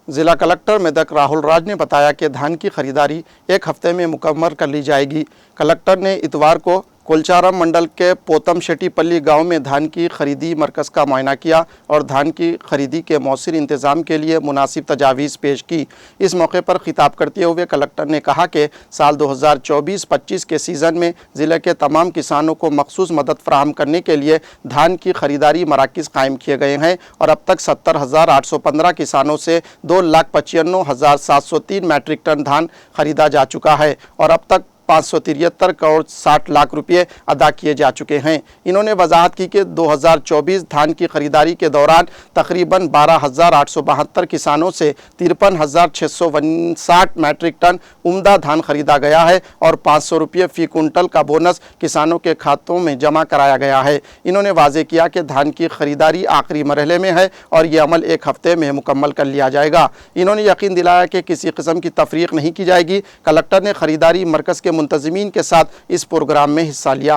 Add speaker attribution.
Speaker 1: जिला कलेक्टर मेदक राहुल राज ने बताया कि धान की खरीदारी एक हफ्ते में मुकम्मल कर ली जाएगी। कलेक्टर ने इतवार को कोलचाराम मंडल के पोतम शेट्टीपल्ली गांव में धान की खरीदी मरकज़ का मुआयना किया और धान की खरीदी के मौसर इंतज़ाम के लिए मुनासिब तजावीज़ पेश की। इस मौके पर खिताब करते हुए कलेक्टर ने कहा कि साल 2024-25 के सीज़न में ज़िले के तमाम किसानों को मखसूस मदद फराहम करने के लिए धान की खरीदारी मराकज़ कायम किए गए हैं और अब तक 70,815 किसानों से 2,95,703 मैट्रिक टन धान खरीदा जा चुका है और अब तक 573 करोड़ 60 लाख रुपये अदा किए जा चुके हैं। इन्होंने वजाहत की कि 2024 धान की खरीदारी के दौरान तकरीबन 12,872 किसानों से 53,659 मैट्रिक टन उम्दा धान खरीदा गया है और 500 रुपये फ़ी कुंटल का बोनस किसानों के खातों में जमा कराया गया है। इन्होंने वाजे किया कि धान की खरीदारी आखिरी मरहले में है और ये अमल एक हफ्ते में मुकम्मल कर लिया जाएगा। इन्होंने यकीन दिलाया कि किसी किस्म की तफरीक नहीं की जाएगी। कलेक्टर ने खरीदारी मरकज़ के मुंतज़मीन के साथ इस प्रोग्राम में हिस्सा लिया।